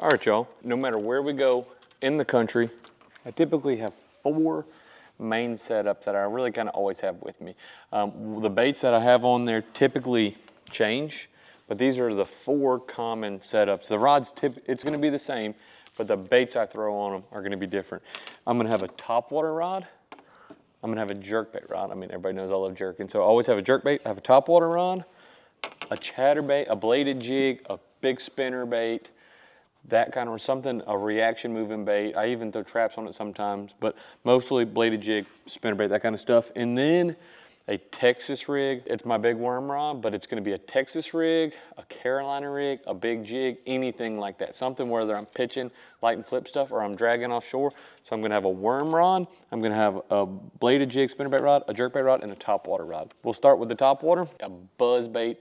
All right, y'all, no matter where we go in the country, I typically have 4 main setups that I really kind of always have with me. The baits that I have on there typically change, but these are the 4 common setups. The rods, it's gonna be the same, but the baits I throw on them are gonna be different. I'm gonna have a topwater rod. I'm gonna have a jerkbait rod. I mean, everybody knows I love jerking, so I always have a jerkbait. I have a topwater rod, a chatterbait, a bladed jig, a big spinnerbait, that kind of something, a reaction moving bait. I even throw traps on it sometimes, but mostly bladed jig, spinnerbait, that kind of stuff. And then a Texas rig. It's my big worm rod, but it's gonna be a Texas rig, a Carolina rig, a big jig, anything like that. Something whether I'm pitching light and flip stuff or I'm dragging offshore. So I'm gonna have a worm rod, I'm gonna have a bladed jig spinnerbait rod, a jerkbait rod, and a topwater rod. We'll start with the topwater. A buzz bait,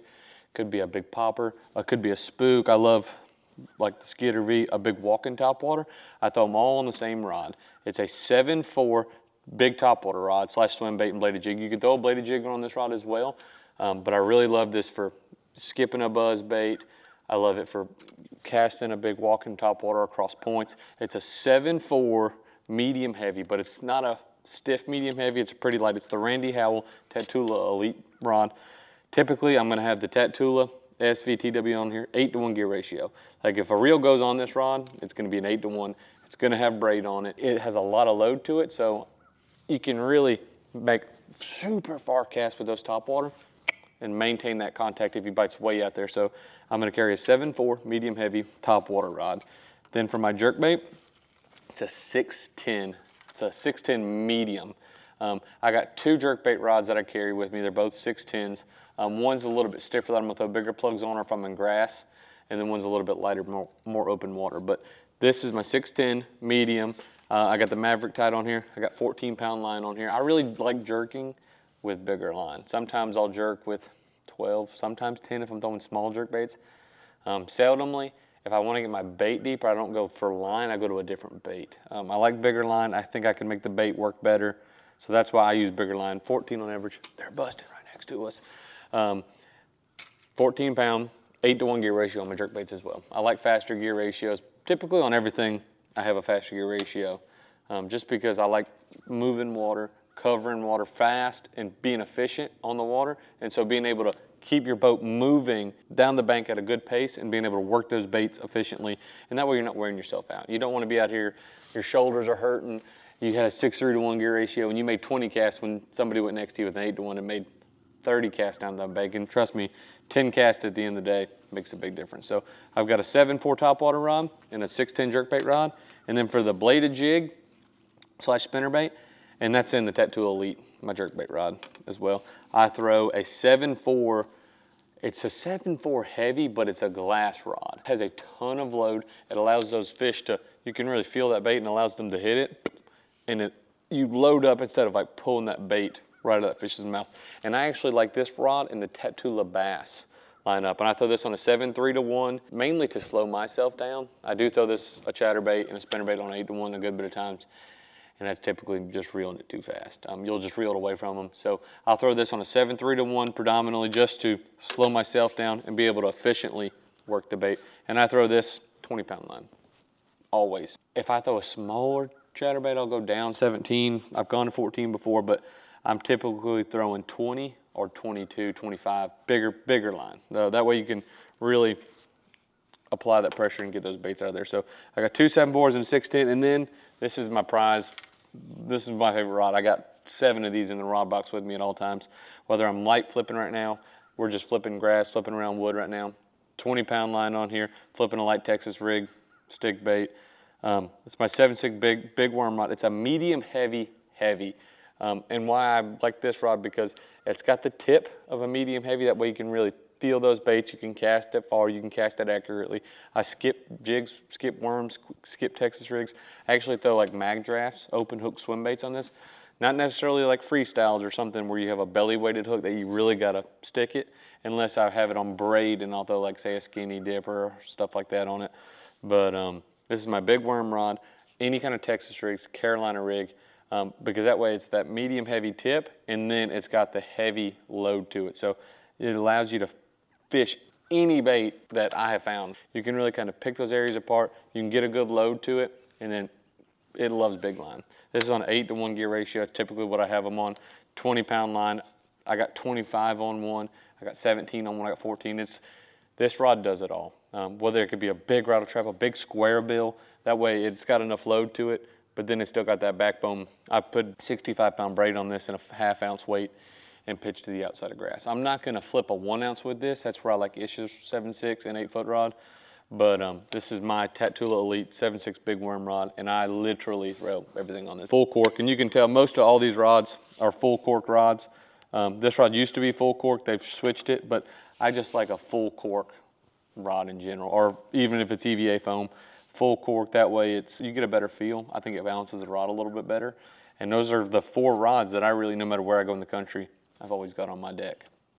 could be a big popper, could be a spook. I love like the Skidder V, a big walking topwater. I throw them all on the same rod. It's a 7-4 big topwater rod / swim bait and bladed jig. You can throw a bladed jig on this rod as well, but I really love this for skipping a buzz bait. I love it for casting a big walking topwater across points. It's a 7-4 medium heavy, but it's not a stiff medium heavy. It's pretty light. It's the Randy Howell Tatula Elite rod. Typically, I'm gonna have the Tatula SVTW on here, 8-to-1 gear ratio. Like if a reel goes on this rod, it's gonna be an 8-to-1. It's gonna have braid on it. It has a lot of load to it, so you can really make super far casts with those topwater and maintain that contact if he bites way out there. So I'm gonna carry a 7-4 medium heavy topwater rod. Then for my jerkbait, it's a 610. It's a 610 medium. I got 2 jerkbait rods that I carry with me. They're both 610s. One's a little bit stiffer that I'm gonna throw bigger plugs on or if I'm in grass, and then one's a little bit lighter, more open water. But this is my 610 medium. I got the Maverick tied on here. I got 14-pound line on here. I really like jerking with bigger line. Sometimes I'll jerk with 12, sometimes 10 if I'm throwing small jerk baits. Seldomly, if I wanna get my bait deeper, I don't go for line, I go to a different bait. I like bigger line. I think I can make the bait work better. So that's why I use bigger line, 14 on average. They're busting right next to us. 14-pound, 8-to-1 gear ratio on my jerk baits as well. I like faster gear ratios. Typically on everything, I have a faster gear ratio, just because I like moving water, covering water fast, and being efficient on the water. And so being able to keep your boat moving down the bank at a good pace and being able to work those baits efficiently. And that way you're not wearing yourself out. You don't want to be out here, your shoulders are hurting. You had a 6-3-to-1 gear ratio and you made 20 casts when somebody went next to you with an 8-to-1 and made 30 casts down the bank. And trust me, 10 casts at the end of the day makes a big difference. So I've got a 7-4 topwater rod and a 610 jerkbait rod. And then for the bladed jig / spinnerbait, and that's in the Tattoo Elite, my jerkbait rod as well, I throw a 7-4. It's a 7-4 heavy, but it's a glass rod. It has a ton of load. It allows those fish to, you can really feel that bait and allows them to hit it. And you load up instead of like pulling that bait right out of that fish's mouth. And I actually like this rod in the Tatula Bass lineup. And I throw this on a 7-3-to-1, mainly to slow myself down. I do throw this a chatterbait and a spinnerbait on 8-to-1 a good bit of times. And that's typically just reeling it too fast. You'll just reel it away from them. So I'll throw this on a 7-3-to-1 predominantly just to slow myself down and be able to efficiently work the bait. And I throw this 20-pound line, always. If I throw a smaller chatterbait, I'll go down 17. I've gone to 14 before, but I'm typically throwing 20 or 22, 25, bigger line. That way you can really apply that pressure and get those baits out of there. So I got 2 7-4s and 610, and then this is my prize. This is my favorite rod. I got 7 of these in the rod box with me at all times. Whether I'm light flipping right now, we're just flipping grass, flipping around wood right now. 20-pound line on here, flipping a light Texas rig, stick bait. It's my 7-6 big worm rod. It's a medium heavy. And why I like this rod, because it's got the tip of a medium heavy. That way you can really feel those baits. You can cast it far. You can cast it accurately. I skip jigs, skip worms, skip Texas rigs. I actually throw like mag drafts, open hook swim baits on this. Not necessarily like freestyles or something where you have a belly weighted hook that you really got to stick it, unless I have it on braid and I'll throw like say a skinny dipper or stuff like that on it. But this is my big worm rod, any kind of Texas rigs, Carolina rig, because that way it's that medium heavy tip and then it's got the heavy load to it. So it allows you to fish any bait that I have found. You can really kind of pick those areas apart. You can get a good load to it, and then it loves big line. This is on an 8-to-1 gear ratio. That's typically what I have them on. 20-pound line. I got 25 on one. I got 17 on one. I got 14. This rod does it all. Whether it could be a big rattle trap, a big square bill. That way it's got enough load to it, but then it's still got that backbone. I put 65-pound braid on this and a ½ ounce weight and pitch to the outside of grass. I'm not gonna flip a 1 ounce with this. That's where I like Ish's 7.6 and 8-foot rod. But this is my Tatula Elite 7.6 big worm rod, and I literally throw everything on this. Full cork, and you can tell most of all these rods are full cork rods. This rod used to be full cork. They've switched it, but I just like a full cork rod in general, or even if it's EVA foam, full cork. That way you get a better feel. I think it balances the rod a little bit better. And those are the 4 rods that I really, no matter where I go in the country, I've always got on my deck.